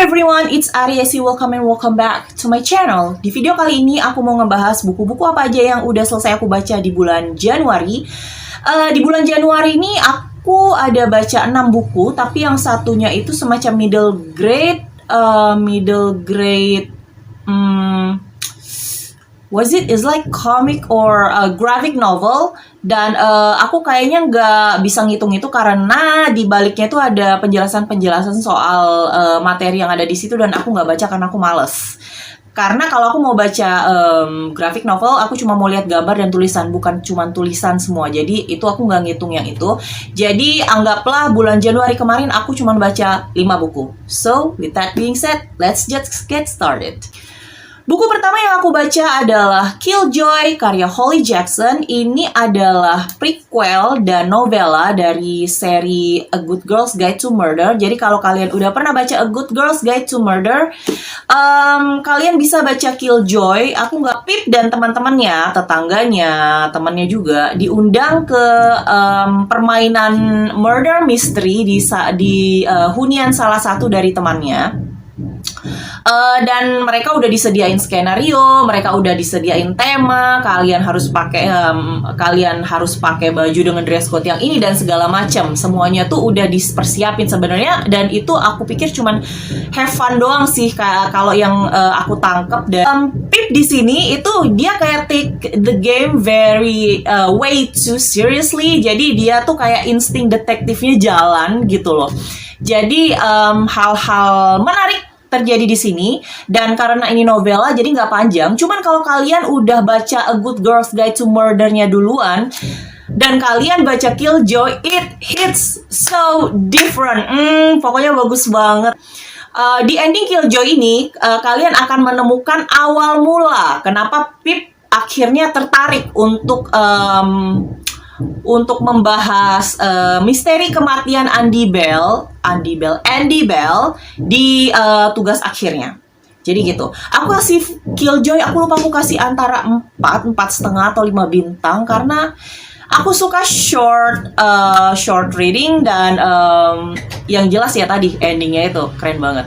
everyone, it's Ariesi. Welcome back to my channel. Di video kali ini aku mau ngebahas buku-buku apa aja yang udah selesai aku baca di bulan Januari. Di bulan Januari ini aku ada baca 6 buku, tapi yang satunya itu semacam middle grade. It's like comic or a graphic novel. Dan aku kayaknya nggak bisa ngitung itu karena di baliknya itu ada penjelasan-penjelasan soal materi yang ada di situ, dan aku nggak baca karena aku males. Karena kalau aku mau baca graphic novel, aku cuma mau lihat gambar dan tulisan, bukan cuma tulisan semua. Jadi itu aku nggak ngitung yang itu. Jadi anggaplah bulan Januari kemarin aku cuma baca 5 buku. So with that being said, let's just get started. Buku pertama yang aku baca adalah Killjoy karya Holly Jackson. Ini adalah prequel dan novela dari seri A Good Girl's Guide to Murder. Jadi kalau kalian udah pernah baca A Good Girl's Guide to Murder, kalian bisa baca Killjoy. Aku nggak Pip dan teman-temannya, tetangganya, temannya juga diundang ke permainan murder mystery di hunian salah satu dari temannya. Dan mereka udah disediain skenario, mereka udah disediain tema, kalian harus pakai baju dengan dress code yang ini dan segala macam. Semuanya tuh udah dipersiapin sebenarnya, dan itu aku pikir cuman have fun doang sih kalau yang aku tangkep. Dan Pip di sini itu dia kayak take the game very way too seriously. Jadi dia tuh kayak insting detektifnya jalan gitu loh. Jadi hal-hal menarik terjadi di sini, dan karena ini novela jadi nggak panjang. Cuman kalau kalian udah baca A Good Girl's Guide to Murder-nya duluan dan kalian baca Killjoy, it hits so different. Pokoknya bagus banget. Di ending Killjoy ini kalian akan menemukan awal mula kenapa Pip akhirnya tertarik untuk membahas misteri kematian Andy Bell di tugas akhirnya. Jadi gitu. Aku kasih Killjoy, aku lupa aku kasih antara 4,5 atau 5 bintang karena aku suka short reading, dan yang jelas ya tadi endingnya itu keren banget.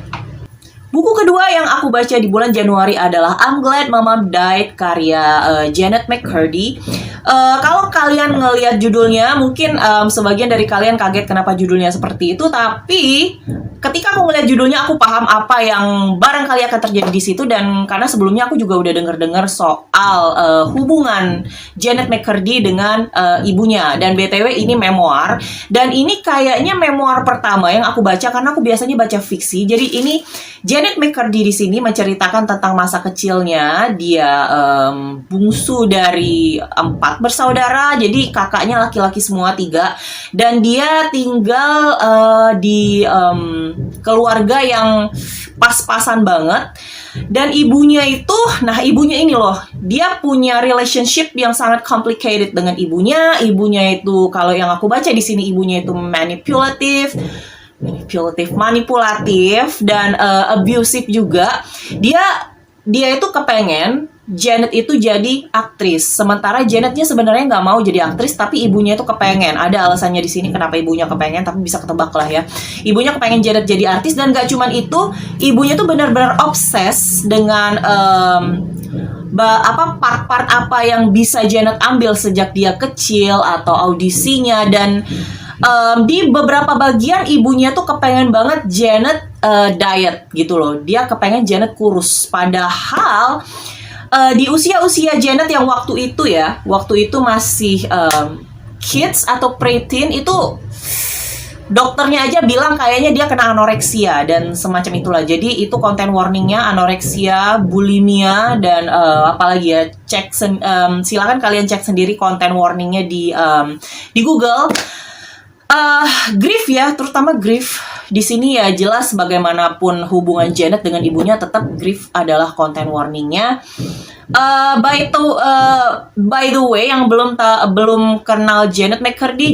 Buku kedua yang aku baca di bulan Januari adalah I'm Glad Mama Died karya Janet McCurdy. Kalau kalian ngelihat judulnya, mungkin sebagian dari kalian kaget kenapa judulnya seperti itu. Tapi ketika aku ngelihat judulnya, aku paham apa yang barangkali akan terjadi di situ. Dan karena sebelumnya aku juga udah dengar soal hubungan Janet McCurdy dengan ibunya. Dan BTW ini memoir. Dan ini kayaknya memoir pertama yang aku baca, karena aku biasanya baca fiksi. Jadi ini Janet McCurdy di sini menceritakan tentang masa kecilnya. Dia bungsu dari 4 bersaudara, jadi kakaknya laki-laki semua 3, dan dia tinggal di keluarga yang pas-pasan banget. Dan ibunya ini loh, dia punya relationship yang sangat complicated dengan ibunya. Ibunya itu, kalau yang aku baca di sini, ibunya itu manipulatif dan abusive juga. Dia itu kepengen Janet itu jadi aktris, sementara Janetnya sebenarnya nggak mau jadi aktris, tapi ibunya itu kepengen. Ada alasannya di sini kenapa ibunya kepengen, tapi bisa ketebak lah ya. Ibunya kepengen Janet jadi artis, dan nggak cuman itu, ibunya tuh benar-benar obses dengan part-part apa yang bisa Janet ambil sejak dia kecil atau audisinya. Dan di beberapa bagian ibunya tuh kepengen banget Janet diet gitu loh. Dia kepengen Janet kurus, padahal di usia-usia Janet yang waktu itu masih kids atau preteen, itu dokternya aja bilang kayaknya dia kena anoreksia dan semacam itulah. Jadi itu konten warningnya anorexia, bulimia, dan apalagi ya, silakan kalian cek sendiri konten warningnya di Google. Grief ya, terutama grief di sini ya jelas bagaimanapun hubungan Janet dengan ibunya, tetap grief adalah konten warningnya. By the way, yang belum kenal Janet McCurdy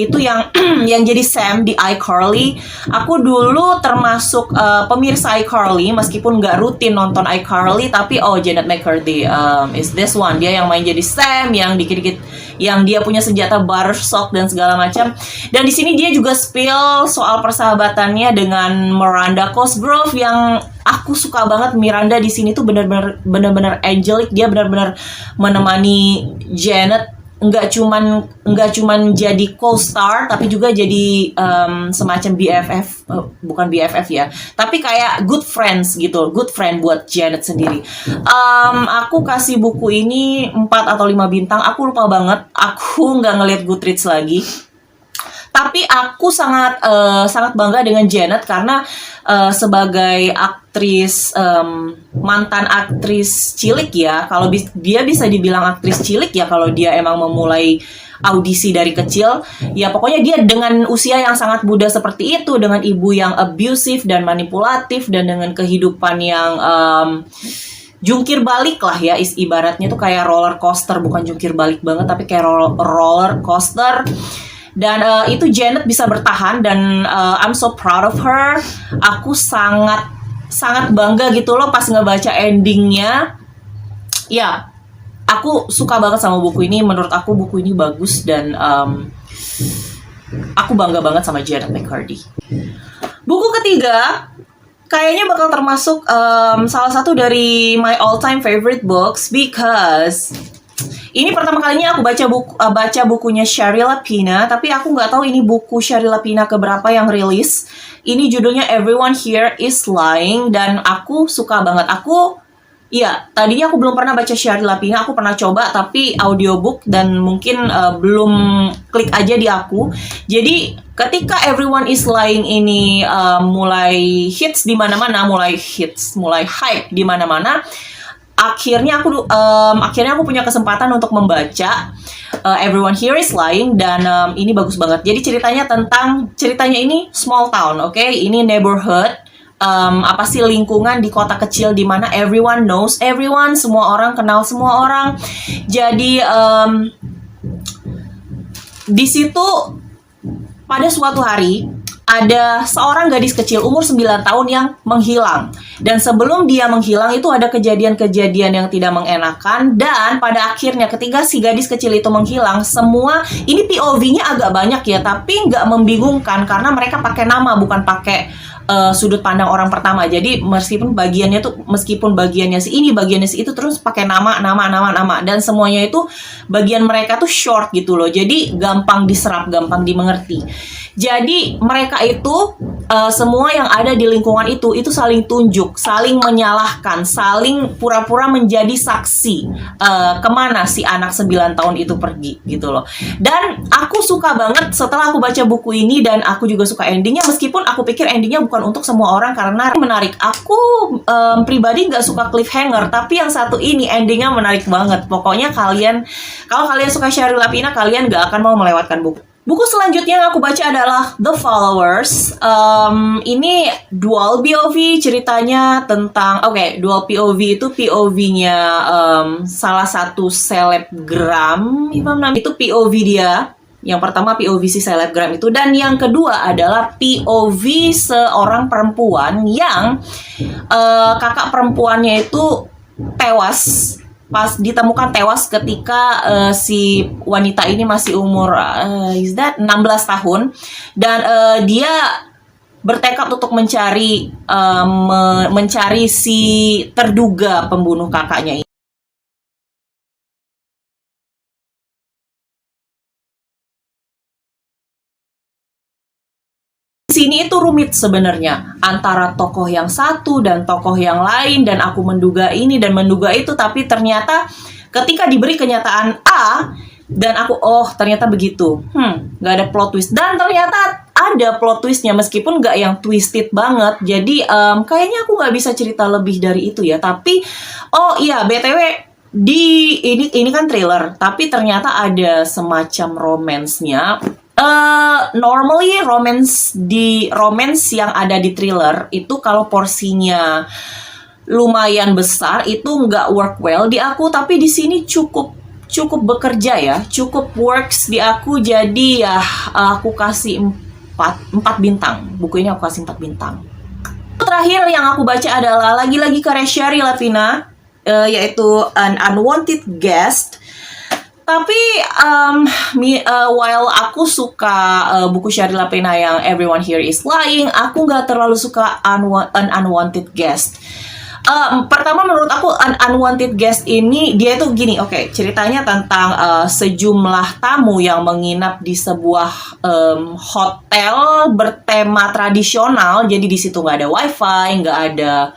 itu yang yang jadi Sam di iCarly. Aku dulu termasuk pemirsa iCarly, meskipun nggak rutin nonton iCarly, tapi Janet McCurdy is this one. Dia yang main jadi Sam, yang dikit-dikit, yang dia punya senjata butterscotch dan segala macam. Dan di sini dia juga spill soal persahabatannya dengan Miranda Cosgrove, yang aku suka banget. Miranda di sini tuh benar-benar angelic. Dia benar-benar menemani Janet, nggak cuman jadi co-star, tapi juga jadi semacam BFF, bukan BFF ya, tapi kayak good friends gitu, good friend buat Janet sendiri. Aku kasih buku ini 4 atau 5 bintang. Aku lupa banget, aku nggak ngeliat Goodreads lagi. Tapi aku sangat bangga dengan Janet karena sebagai aktris, mantan aktris cilik ya, kalau dia bisa dibilang aktris cilik ya kalau dia emang memulai audisi dari kecil. Ya pokoknya dia dengan usia yang sangat muda seperti itu, dengan ibu yang abusive dan manipulatif, dan dengan kehidupan yang jungkir balik lah ya, ibaratnya tuh kayak roller coaster, bukan jungkir balik banget tapi kayak roller coaster. Dan itu Janet bisa bertahan, dan I'm so proud of her. Aku sangat bangga gitu loh pas ngebaca endingnya. Ya, aku suka banget sama buku ini. Menurut aku buku ini bagus, dan aku bangga banget sama Janet McCurdy. Buku ketiga kayaknya bakal termasuk salah satu dari my all time favorite books, because ini pertama kalinya aku baca bukunya Shari Lapena, tapi aku nggak tahu ini buku Shari Lapena keberapa yang rilis. Ini judulnya Everyone Here Is Lying, dan aku suka banget. Tadinya aku belum pernah baca Shari Lapena. Aku pernah coba tapi audiobook, dan mungkin belum klik aja di aku. Jadi ketika Everyone Is Lying ini mulai hits di mana-mana, mulai hype di mana-mana, akhirnya aku punya kesempatan untuk membaca Everyone Here Is Lying, dan ini bagus banget. Jadi ceritanya ini small town, oke? Ini neighborhood, lingkungan di kota kecil di mana everyone knows everyone, semua orang kenal semua orang. Jadi di situ pada suatu hari ada seorang gadis kecil umur 9 tahun yang menghilang. Dan sebelum dia menghilang itu ada kejadian-kejadian yang tidak mengenakan. Dan pada akhirnya ketika si gadis kecil itu menghilang, semua ini POV-nya agak banyak ya, tapi nggak membingungkan karena mereka pakai nama, bukan pakai sudut pandang orang pertama. Jadi meskipun bagiannya si ini, bagiannya si itu, terus pakai nama, dan semuanya itu bagian mereka tuh short gitu loh. Jadi gampang diserap, gampang dimengerti. Jadi mereka itu semua yang ada di lingkungan itu saling tunjuk, saling menyalahkan, saling pura-pura menjadi saksi kemana si anak 9 tahun itu pergi gitu loh. Dan aku suka banget setelah aku baca buku ini, dan aku juga suka endingnya, meskipun aku pikir endingnya bukan untuk semua orang karena menarik. Aku pribadi nggak suka cliffhanger, tapi yang satu ini endingnya menarik banget. Pokoknya kalau kalian suka Shari Lapena, kalian nggak akan mau melewatkan buku. Buku selanjutnya yang aku baca adalah The Followers. Ini dual POV ceritanya tentang, dual POV itu POV-nya salah satu selebgram, itu POV dia. Yang pertama POV si selebgram itu, dan yang kedua adalah POV seorang perempuan yang kakak perempuannya itu ditemukan tewas ketika si wanita ini masih umur 16 tahun, dan dia bertekad untuk mencari si terduga pembunuh kakaknya ini. Sini itu rumit sebenarnya antara tokoh yang satu dan tokoh yang lain, dan aku menduga ini dan menduga itu, tapi ternyata ketika diberi kenyataan A dan aku ternyata begitu, nggak ada plot twist, dan ternyata ada plot twistnya meskipun nggak yang twisted banget. Jadi kayaknya aku nggak bisa cerita lebih dari itu ya. Tapi BTW ini kan thriller, tapi ternyata ada semacam romance-nya. Normally romance yang ada di thriller itu kalau porsinya lumayan besar itu nggak work well di aku, tapi di sini cukup bekerja ya, cukup works di aku. Jadi ya aku kasih 4 bintang. Buku ini aku kasih 4 bintang. Terakhir yang aku baca adalah lagi-lagi karya Shari Lapina, yaitu An Unwanted Guest. Tapi while aku suka buku Shari Lapina yang Everyone Here Is Lying, aku nggak terlalu suka An Unwanted Guest. Pertama menurut aku An Unwanted Guest ini dia tuh gini, oke, ceritanya tentang sejumlah tamu yang menginap di sebuah hotel bertema tradisional. Jadi di situ nggak ada wifi, nggak ada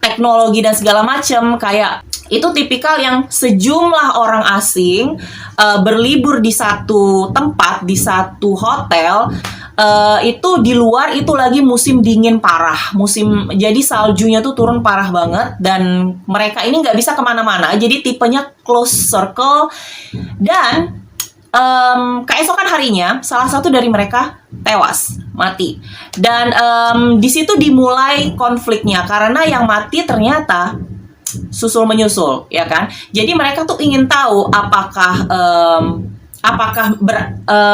teknologi dan segala macam. Kayak itu tipikal yang sejumlah orang asing berlibur di satu tempat, di satu hotel. Itu di luar itu lagi musim dingin parah, jadi saljunya tuh turun parah banget, dan mereka ini nggak bisa kemana-mana, jadi tipenya close circle. Dan keesokan harinya salah satu dari mereka tewas, mati. Dan di situ dimulai konfliknya karena yang mati ternyata susul menyusul, ya kan? Jadi mereka tuh ingin tahu apakah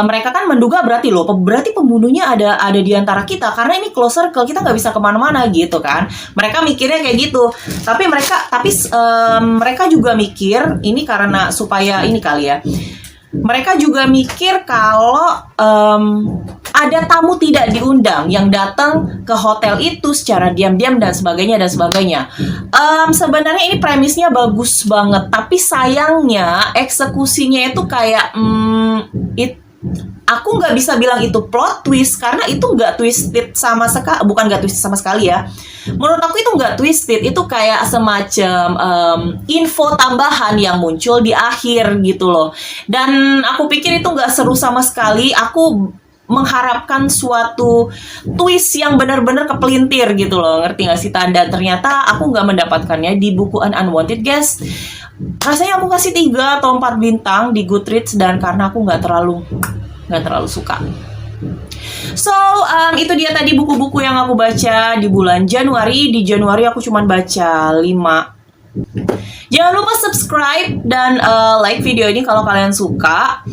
mereka kan menduga berarti pembunuhnya ada di antara kita, karena ini close circle, kita nggak bisa kemana-mana gitu kan. Mereka mikirnya kayak gitu. Tapi mereka juga mikir ini karena supaya ini kali ya. Mereka juga mikir kalau ada tamu tidak diundang yang datang ke hotel itu secara diam-diam dan sebagainya. Sebenarnya ini premisnya bagus banget, tapi sayangnya eksekusinya itu kayak aku nggak bisa bilang itu plot twist karena itu nggak twisted sama sekali. Bukan nggak twisted sama sekali ya. Menurut aku itu nggak twisted, itu kayak semacam info tambahan yang muncul di akhir gitu loh. Dan aku pikir itu nggak seru sama sekali. Aku mengharapkan suatu twist yang benar-benar kepelintir gitu loh, ngerti nggak sih tanda? Ternyata aku nggak mendapatkannya di buku An Unwanted Guest. Rasanya aku kasih 3 atau 4 bintang di Goodreads, dan karena aku nggak terlalu suka. So, itu dia tadi buku-buku yang aku baca di bulan Januari. Di Januari aku cuma baca 5. Jangan lupa subscribe dan like video ini kalau kalian suka.